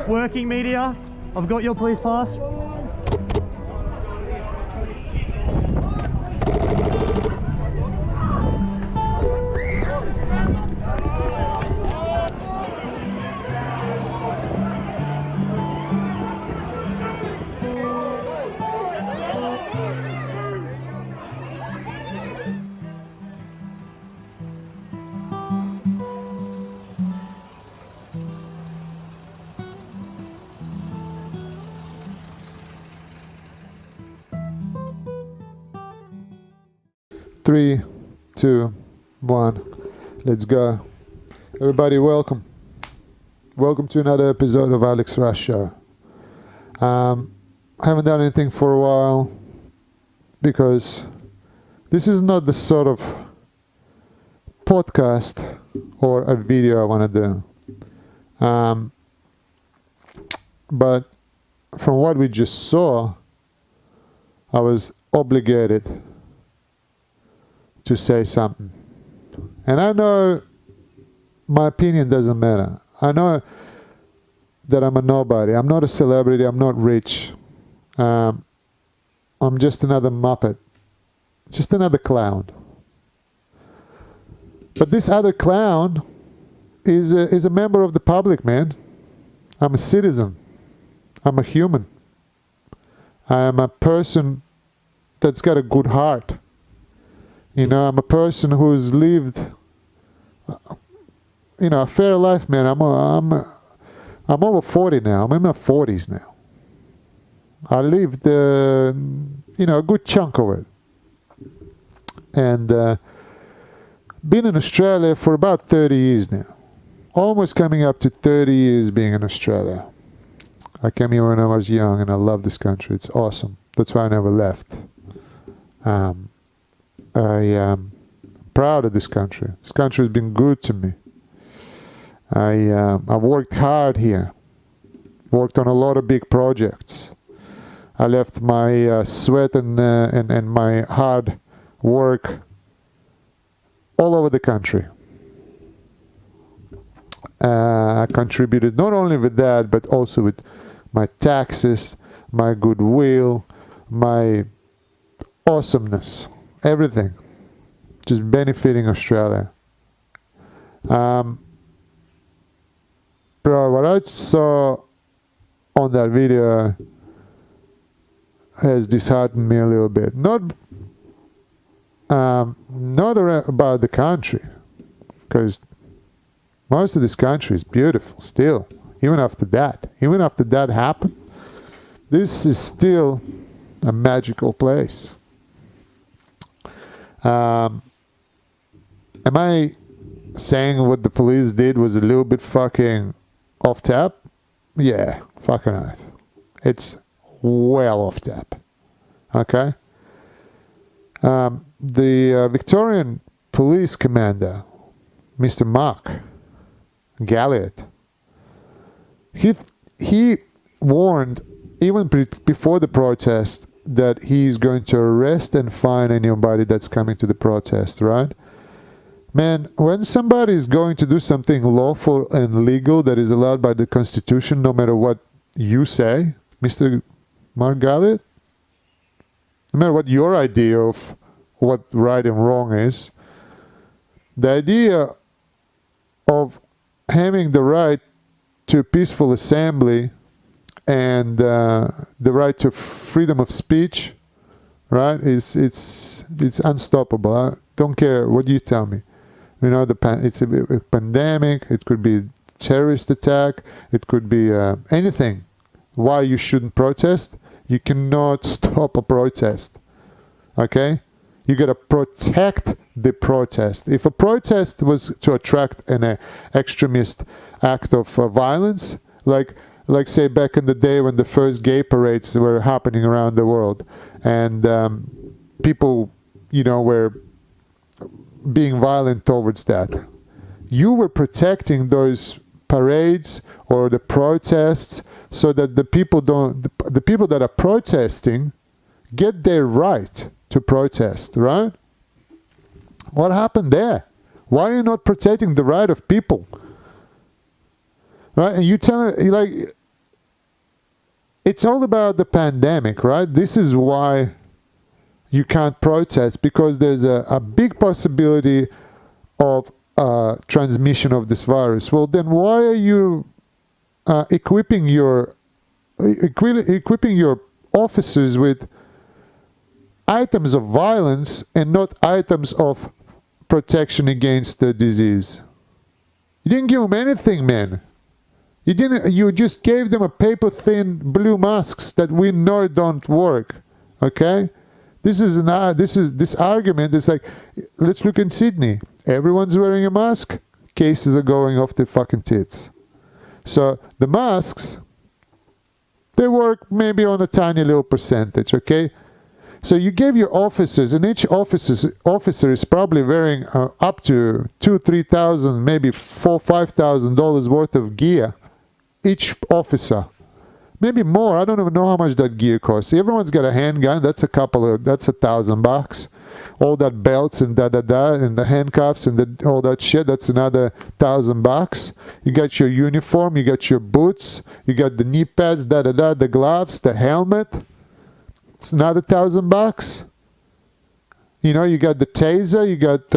Working media, I've got your police pass. Three, two, one, let's go. Everybody, welcome. Welcome to another episode of AlexRass show. I haven't done anything for a while because this is not the sort of podcast or a video I want to do. But from what we just saw, I was obligated to say something. And I know my opinion doesn't matter. I know that I'm a nobody. I'm not a celebrity. I'm not rich. I'm just another Muppet. Just another clown. But this other clown is a member of the public, man. I'm a citizen. I'm a human. I am a person that's got a good heart. You know, I'm a person who's lived, you know, a fair life, man. I'm over 40 now. I'm in my 40s now. I lived, you know, a good chunk of it. And been in Australia for about 30 years now. Almost coming up to 30 years being in Australia. I came here when I was young and I love this country. It's awesome. That's why I never left. I am proud of this country. This country has been good to me. I've worked hard here. Worked on a lot of big projects. I left my sweat and my hard work all over the country. I contributed not only with that, but also with my taxes, my goodwill, my awesomeness. Everything. Just benefiting Australia. Bro, what I saw on that video has disheartened me a little bit. Not about the country, because most of this country is beautiful still. Even after that happened, this is still a magical place. Am I saying what the police did was a little bit fucking off tap? Yeah, fucking right. It's well off tap. Okay? The Victorian police commander, Mr. Mark Galliot, he warned even before the protest that he's going to arrest and fine anybody that's coming to the protest, right? Man, when somebody is going to do something lawful and legal that is allowed by the Constitution, no matter what you say, Mr. Mark Galliot, no matter what your idea of what right and wrong is, the idea of having the right to peaceful assembly and the right to freedom of speech, right? It's unstoppable. I don't care what you tell me. You know, it's a pandemic. It could be terrorist attack. It could be anything. Why you shouldn't protest? You cannot stop a protest. Okay? You gotta protect the protest. If a protest was to attract an extremist act of violence, like say back in the day when the first gay parades were happening around the world, and people, you know, were being violent towards that, you were protecting those parades or the protests so that the people that are protesting get their right to protest, right? What happened there? Why are you not protecting the right of people? Right? And you tell it, like, it's all about the pandemic, right? This is why you can't protest, because there's a big possibility of transmission of this virus. Well, then why are you equipping your officers with items of violence and not items of protection against the disease? You didn't give them anything, man. You just gave them a paper-thin blue masks that we know don't work. Okay? This argument is like, let's look in Sydney. Everyone's wearing a mask. Cases are going off their fucking tits. So the masks, they work maybe on a tiny little percentage, okay? So you gave your officers, and each officer is probably wearing up to $2,000-$3,000, maybe $4,000-$5,000 worth of gear. Each officer. Maybe more. I don't even know how much that gear costs. Everyone's got a handgun. That's $1,000. All that belts and and the handcuffs and all that shit. That's another $1,000. You got your uniform. You got your boots. You got the knee pads. The gloves. The helmet. It's another $1,000. You know, you got the taser. You got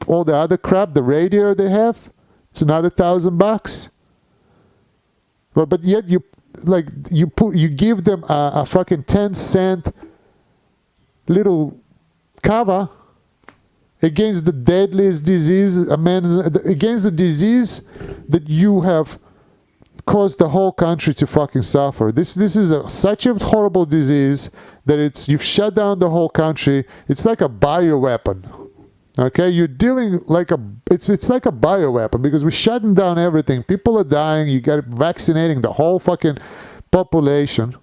all the other crap. The radio they have. It's another $1,000. But yet you give them a fucking 10-cent little cover against the deadliest disease, against the disease that you have caused the whole country to fucking suffer. This is such a horrible disease that you've shut down the whole country. It's like a bioweapon. Okay, you're dealing it's like a bioweapon, because we're shutting down everything. People are dying. You got vaccinating the whole fucking population,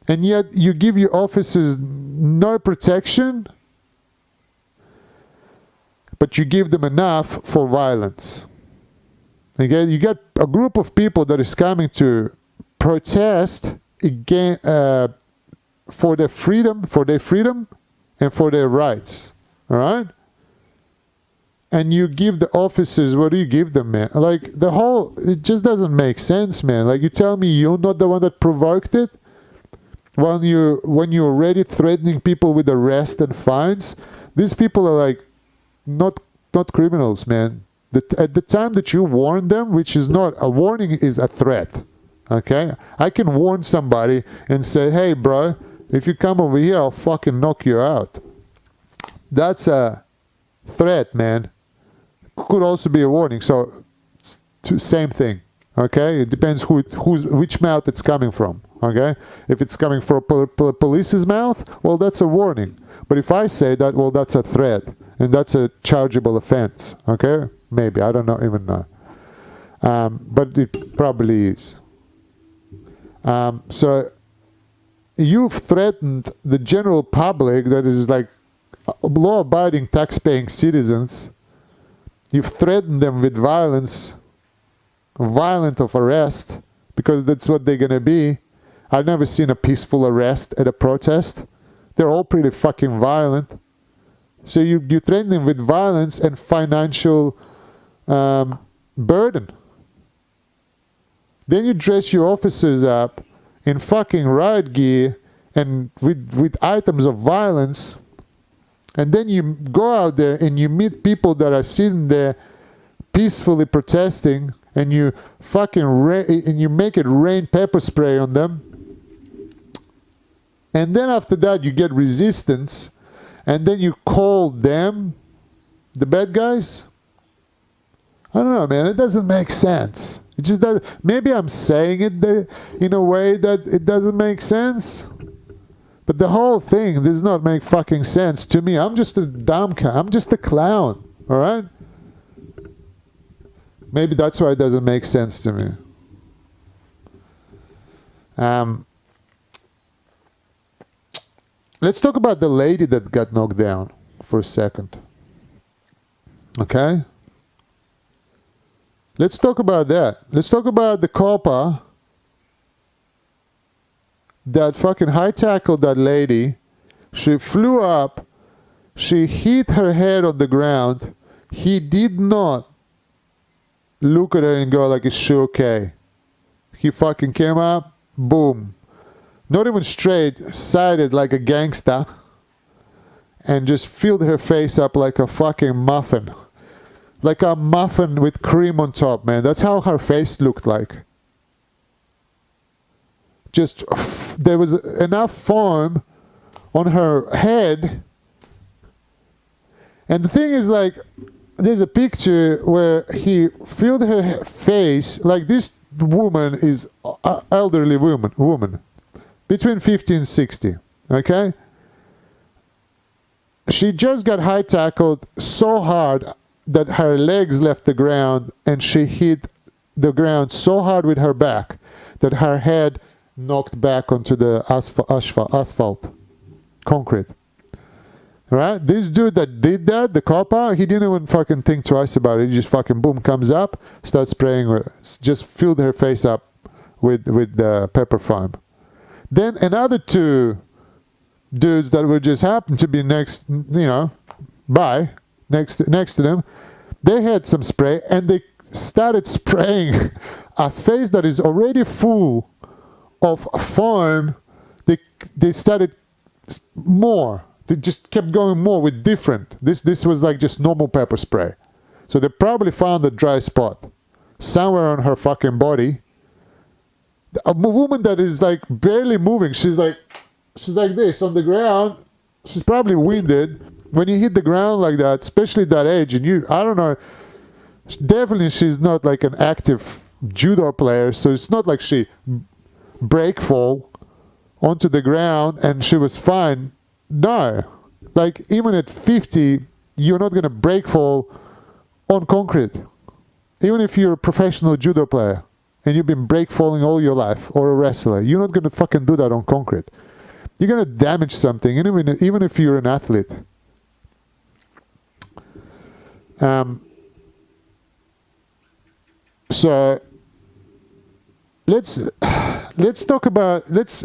and yet you give your officers no protection, but you give them enough for violence. Okay, you got a group of people that is coming to protest again for their freedom, and for their rights. All right. And you give the officers, what do you give them, man? Like, it just doesn't make sense, man. Like, you tell me you're not the one that provoked it? When you're already threatening people with arrest and fines? These people are like, not criminals, man. At the time that you warn them, which is not, a warning is a threat. Okay? I can warn somebody and say, hey, bro, if you come over here, I'll fucking knock you out. That's a threat, man. Could also be a warning. So, same thing. Okay, it depends which mouth it's coming from. Okay, if it's coming from police's mouth, well, that's a warning. But if I say that, well, that's a threat, and that's a chargeable offense. Okay, maybe, I don't even know. But it probably is. So you've threatened the general public, that is like law-abiding, tax-paying citizens. You've threatened them with violence, violent of arrest, because that's what they're gonna be. I've never seen a peaceful arrest at a protest. They're all pretty fucking violent. So you threaten them with violence and financial burden. Then you dress your officers up in fucking riot gear and with items of violence. And then you go out there and you meet people that are sitting there peacefully protesting, and you and you make it rain pepper spray on them. And then after that you get resistance, and then you call them the bad guys. I don't know, man. It doesn't make sense. It just doesn't. Maybe I'm saying it in a way that it doesn't make sense. But the whole thing does not make fucking sense to me. I'm just a I'm just a clown, all right? Maybe that's why it doesn't make sense to me. Let's talk about the lady that got knocked down for a second. Okay? Let's talk about that. Let's talk about the copper that fucking high tackled that lady. She flew up. She hit her head on the ground. He did not look at her and go like, is she okay? He fucking came up, boom. Not even straight, sided like a gangster. And just filled her face up like a fucking muffin. Like a muffin with cream on top, man. That's how her face looked like. Just, there was enough foam on her head. And the thing is, like, there's a picture where he filled her face. Like, this woman is an elderly woman. Between 50 and 60. Okay? She just got high tackled so hard that her legs left the ground, and she hit the ground so hard with her back that her head knocked back onto the asphalt, concrete. Right? This dude that did that, the copper, he didn't even fucking think twice about it. He just fucking boom, comes up, starts spraying, just filled her face up with the pepper foam. Then another two dudes that would just happen to be next to them, they had some spray, and they started spraying a face that is already full of foam. They started more. They just kept going more with different. This was like just normal pepper spray. So they probably found a dry spot somewhere on her fucking body. A woman that is like barely moving. She's like this on the ground. She's probably winded. When you hit the ground like that, especially at that age, and I don't know, definitely she's not like an active judo player, so it's not like she break fall onto the ground and she was fine. No. Like, even at 50, you're not going to break fall on concrete. Even if you're a professional judo player and you've been break falling all your life, or a wrestler, you're not going to fucking do that on concrete. You're going to damage something, even if you're an athlete. So let's talk about, let's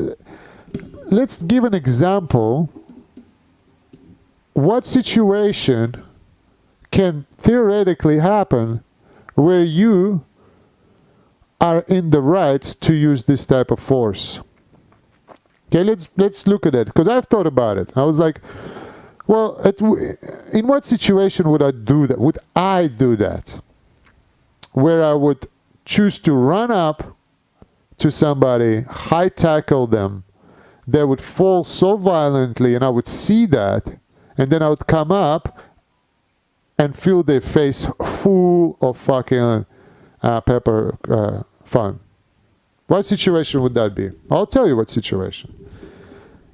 give an example. What situation can theoretically happen where you are in the right to use this type of force? Okay, let's look at it, because I've thought about it. I was like, well, in what situation would I do that? Would I do that? Where I would choose to run up to somebody, high tackle them, they would fall so violently, and I would see that, and then I would come up and feel their face full of fucking pepper foam. What situation would that be? I'll tell you what situation.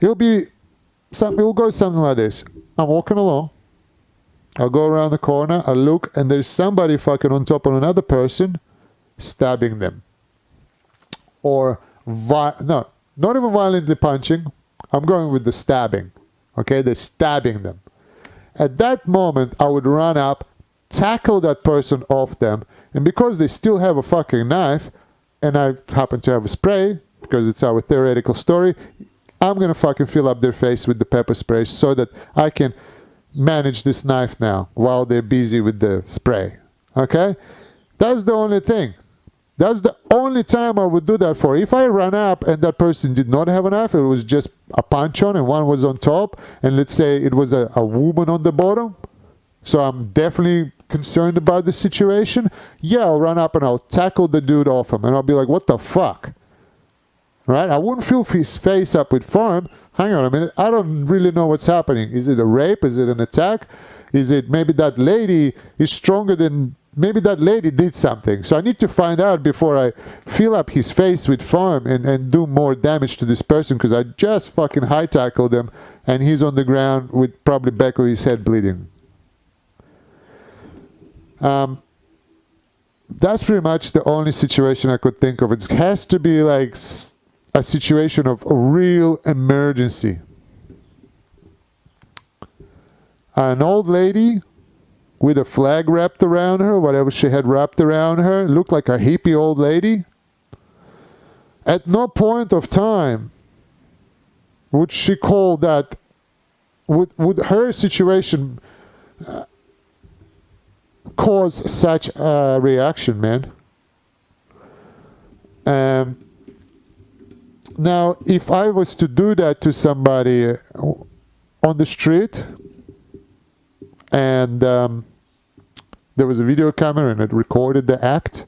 It'll go something like this. I'm walking along. I'll go around the corner. I look, and there's somebody fucking on top of another person, stabbing them. Or, no, not even violently punching. I'm going with the stabbing. Okay, they're stabbing them. At that moment, I would run up, tackle that person off them, and because they still have a fucking knife, and I happen to have a spray, because it's our theoretical story, I'm going to fucking fill up their face with the pepper spray so that I can manage this knife now while they're busy with the spray. Okay? That's the only thing. That's the only time I would do that for. If I run up and that person did not have a knife, it was just a punch on and one was on top, and let's say it was a woman on the bottom, so I'm definitely concerned about the situation, yeah, I'll run up and I'll tackle the dude off him, and I'll be like, what the fuck? Right? I wouldn't fill his face up with foam. Hang on a minute. I don't really know what's happening. Is it a rape? Is it an attack? Is it maybe that lady is stronger than maybe that lady did something. So I need to find out before I fill up his face with foam and do more damage to this person, because I just fucking high tackled him and he's on the ground with probably back of his head bleeding. That's pretty much the only situation I could think of. It has to be like a situation of a real emergency. An old lady with a flag wrapped around her, whatever she had wrapped around her, looked like a hippie old lady. At no point of time would she call that, would her situation cause such a reaction, man. Now, if I was to do that to somebody on the street, and there was a video camera and it recorded the act,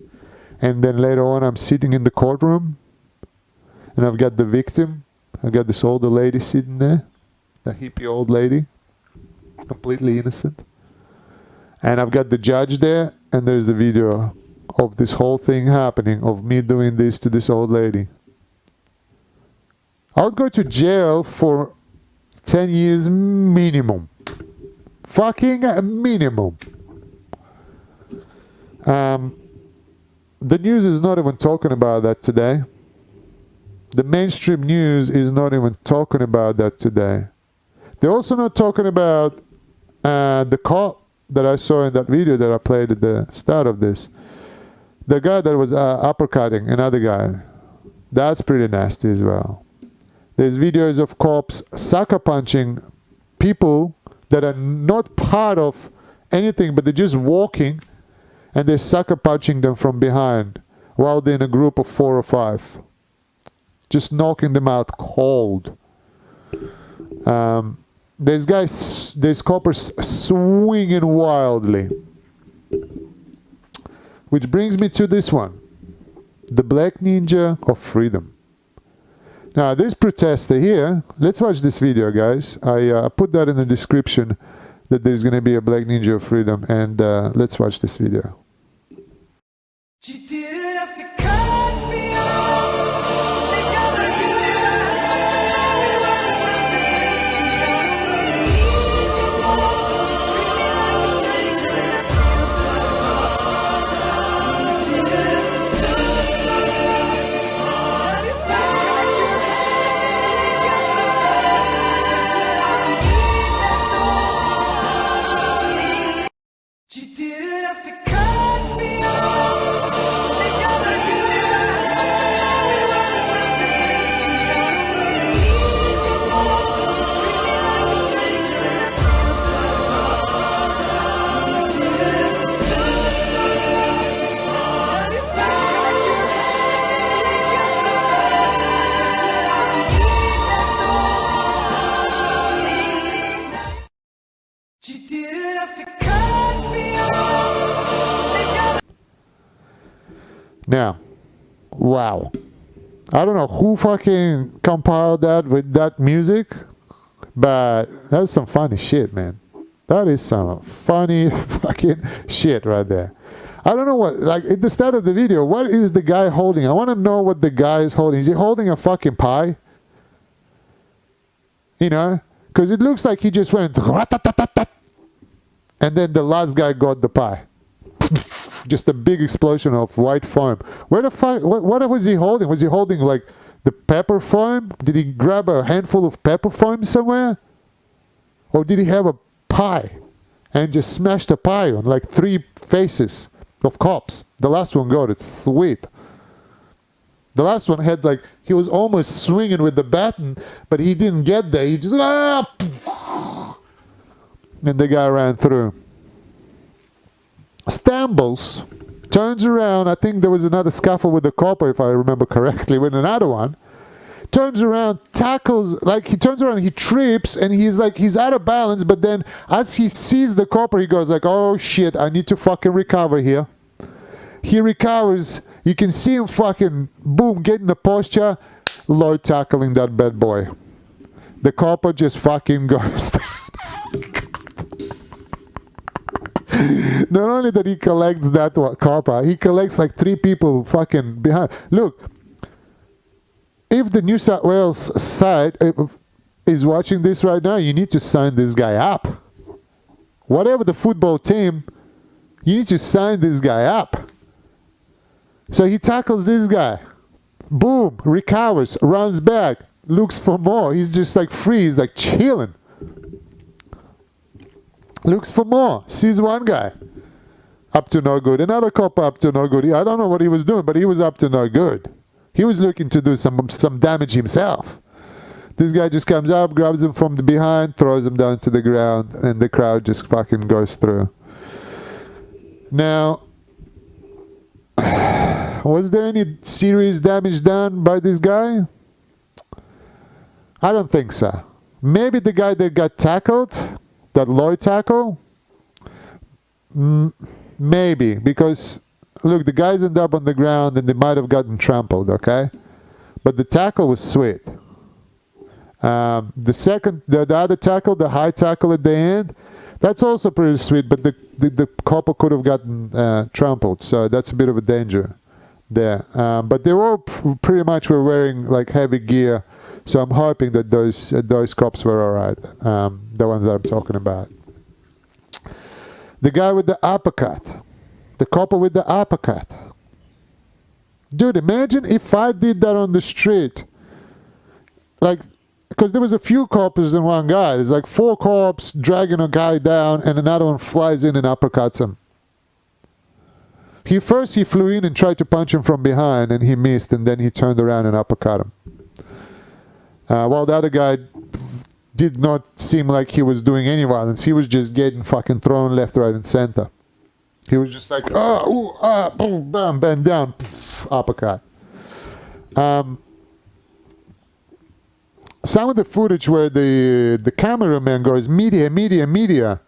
and then later on I'm sitting in the courtroom and I've got the victim, I've got this older lady sitting there, a hippie old lady, completely innocent, and I've got the judge there, and there's the video of this whole thing happening, of me doing this to this old lady. I would go to jail for 10 years minimum. Fucking minimum. The news is not even talking about that today. The mainstream news is not even talking about that today. They're also not talking about the cop that I saw in that video that I played at the start of this. The guy that was uppercutting another guy. That's pretty nasty as well. There's videos of cops sucker punching people that are not part of anything, but they're just walking, and they're sucker punching them from behind while they're in a group of 4 or 5. Just knocking them out cold. There's coppers swinging wildly. Which brings me to this one. The Black Ninja of Freedom. Now, this protester here, let's watch this video, guys. I put that in the description that there's going to be a Black Ninja of Freedom, and let's watch this video. Now, wow. I don't know who fucking compiled that with that music, but that's some funny shit, man. That is some funny fucking shit right there. I don't know what, like at the start of the video, what is the guy holding? I want to know what the guy is holding. Is he holding a fucking pie? You know? Because it looks like he just went, and then the last guy got the pie. Just a big explosion of white foam. Where the fuck? What was he holding? Was he holding like the pepper foam? Did he grab a handful of pepper foam somewhere? Or did he have a pie and just smashed a pie on like 3 faces of cops? The last one got it. Sweet. The last one had like, he was almost swinging with the baton, but he didn't get there. He just, and the guy ran through. Stumbles, turns around. I think there was another scuffle with the copper, if I remember correctly, with another one. Turns around, tackles, like he turns around, he trips, and he's out of balance, but then as he sees the copper, he goes like, oh shit, I need to fucking recover here. He recovers, you can see him fucking, boom, get in the posture, low tackling that bad boy. The copper just fucking goes Not only that he collects that copper, he collects like 3 people fucking behind. Look, if the New South Wales side is watching this right now, you need to sign this guy up. Whatever the football team, you need to sign this guy up. So he tackles this guy. Boom, recovers, runs back, looks for more. He's just like free, he's like chilling. Looks for more, sees one guy. Up to no good. Another cop up to no good. I don't know what he was doing, but he was up to no good. He was looking to do some damage himself. This guy just comes up, grabs him from the behind, throws him down to the ground, and the crowd just fucking goes through. Now, was there any serious damage done by this guy? I don't think so. Maybe the guy that got tackled, that Lloyd tackle? Maybe, because, look, the guys end up on the ground and they might have gotten trampled, okay? But the tackle was sweet. The other tackle, the high tackle at the end, that's also pretty sweet, but the copper could have gotten trampled, so that's a bit of a danger there. But they all pretty much were wearing like heavy gear, so I'm hoping that those cops were alright, the ones that I'm talking about. The guy with the uppercut, the copper with the uppercut. Dude, imagine if I did that on the street. Like, because there was a few coppers and one guy. There's like 4 cops dragging a guy down and another one flies in and uppercuts him. He flew in and tried to punch him from behind and he missed, and then he turned around and uppercut him. While the other guy did not seem like he was doing any violence. He was just getting fucking thrown left, right, and center. He was just like, boom, bam, bend down, uppercut. Some of the footage where the cameraman goes, media, media, media,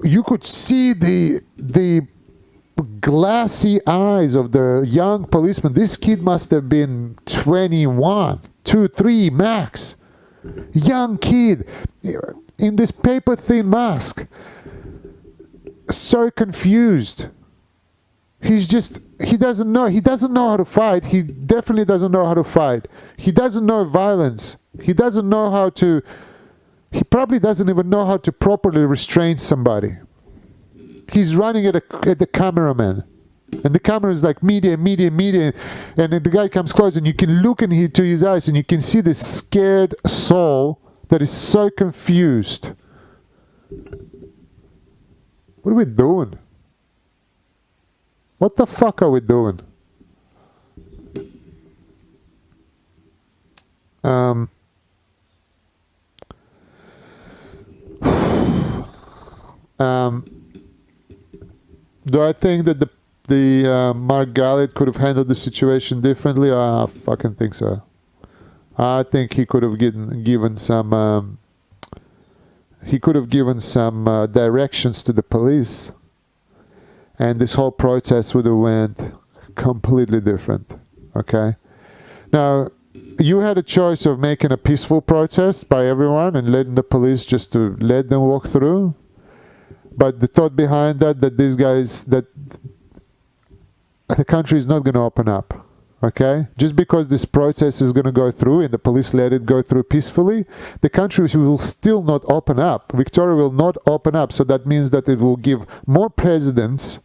you could see the glassy eyes of the young policeman. This kid must have been 21, 2, 3 max. Young kid in this paper thin mask, so confused. He doesn't know how to fight. He definitely doesn't know how to fight. He doesn't know violence. He probably doesn't even know how to properly restrain somebody. He's running at the cameraman. And the camera is like media, media, media. And then the guy comes close and you can look into his eyes and you can see this scared soul that is so confused. What are we doing? What the fuck are we doing? Do I think that the Mark Gallet could have handled the situation differently? I fucking think so. I think he could have given some directions to the police, and this whole protest would have went completely different. Okay. Now, you had a choice of making a peaceful protest by everyone and letting the police just to let them walk through. But the thought behind that the country is not going to open up, okay? Just because this protest is going to go through and the police let it go through peacefully, the country will still not open up. Victoria will not open up, so that means that it will give more precedents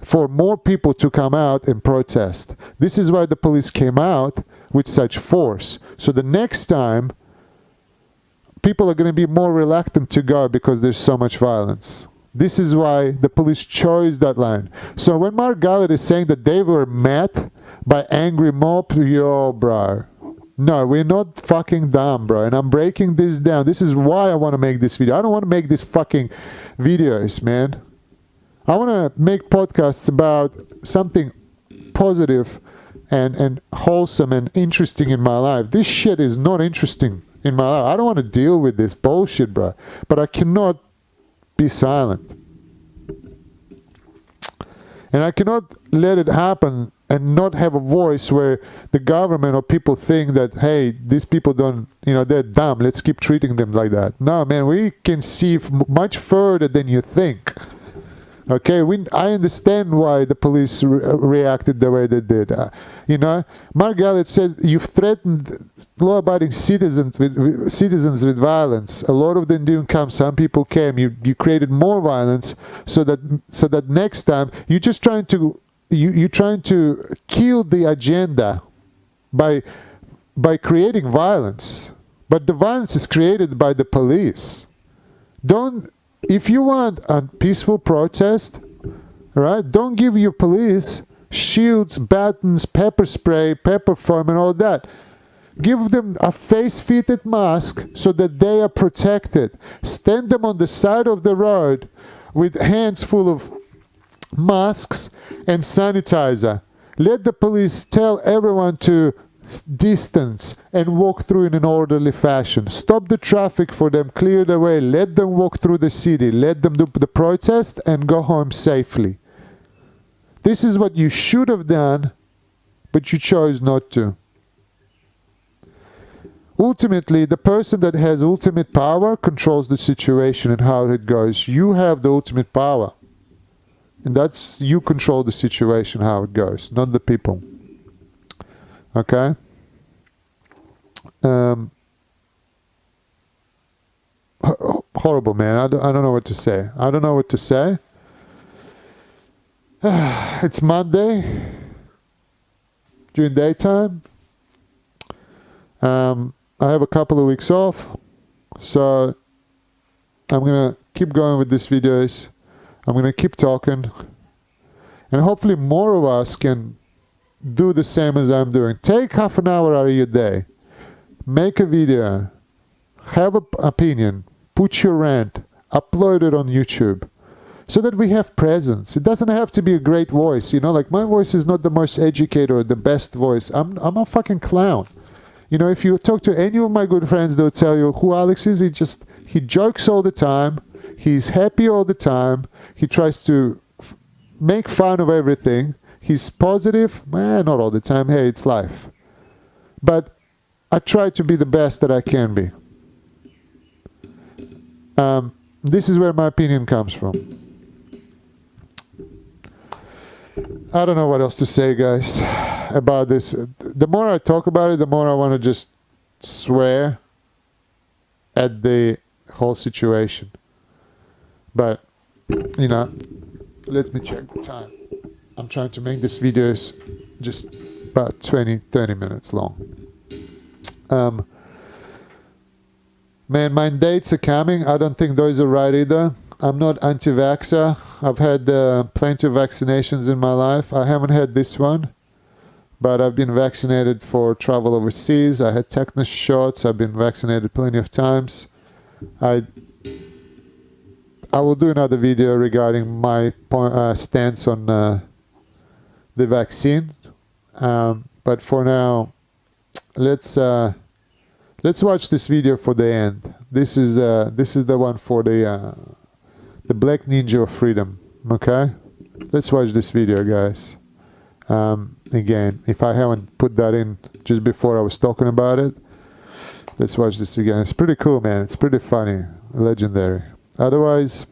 for more people to come out and protest. This is why the police came out with such force. So the next time, people are going to be more reluctant to go because there's so much violence. This is why the police chose that line. So when Mark Gallet is saying that they were met by angry mob, yo, bro. No, we're not fucking dumb, bro. And I'm breaking this down. This is why I want to make this video. I don't want to make these fucking videos, man. I want to make podcasts about something positive and wholesome and interesting in my life. This shit is not interesting in my life. I don't want to deal with this bullshit, bro. But I cannot be silent. And I cannot let it happen and not have a voice where the government or people think that, hey, these people don't, they're dumb. Let's keep treating them like that. No, man, we can see much further than you think. Okay, I understand why the police reacted the way they did. You know, Mark Gallett said, you've threatened law-abiding citizens with violence. A lot of them didn't come. Some people came. You created more violence so that next time you're just trying to kill the agenda by creating violence. But the violence is created by the police. If you want a peaceful protest, right, don't give your police shields, batons, pepper spray, pepper foam and all that. Give them a face-fitted mask so that they are protected. Stand them on the side of the road with hands full of masks and sanitizer. Let the police tell everyone to distance and walk through in an orderly fashion. Stop the traffic for them, clear the way, let them walk through the city, let them do the protest and go home safely. This is what you should have done, but you chose not to. Ultimately, the person that has ultimate power controls the situation and how it goes. You have the ultimate power. And that's, you control the situation, how it goes, not the people. Okay? Horrible, man. I don't know what to say. I don't know what to say. It's Monday during daytime. I have a couple of weeks off, so I'm gonna keep going with these videos. I'm gonna keep talking, and hopefully more of us can do the same as I'm doing. Take half an hour out of your day, make a video, have an opinion, put your rant, upload it on YouTube, so that we have presence. It doesn't have to be a great voice, you know, like my voice is not the most educated or the best voice. I'm a fucking clown. You know, if you talk to any of my good friends, they'll tell you who Alex is. He jokes all the time. He's happy all the time. He tries to make fun of everything. He's positive. Not all the time. Hey, it's life. But I try to be the best that I can be. This is where my opinion comes from. I don't know what else to say, guys, about this. The more I talk about it, the more I want to just swear at the whole situation. But, you know, let me check the time. I'm trying to make this videos just about 20-30 minutes long. Man, my dates are coming. I don't think those are right either. I'm not anti-vaxxer. I've had plenty of vaccinations in my life. I haven't had this one, but I've been vaccinated for travel overseas. I had tetanus shots. I've been vaccinated plenty of times. I will do another video regarding my stance on the vaccine. But for now, let's watch this video for the end. This is the one for the Black Ninja of Freedom. Okay, let's watch this video, guys. Again, if I haven't put that in just before I was talking about it, let's watch this again. It's pretty cool, man. It's pretty funny, legendary. Otherwise,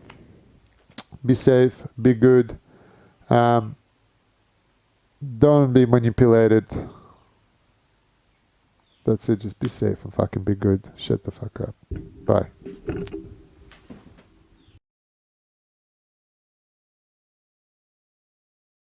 be safe, be good. Don't be manipulated. That's it. Just be safe and fucking be good. Shut the fuck up. Bye.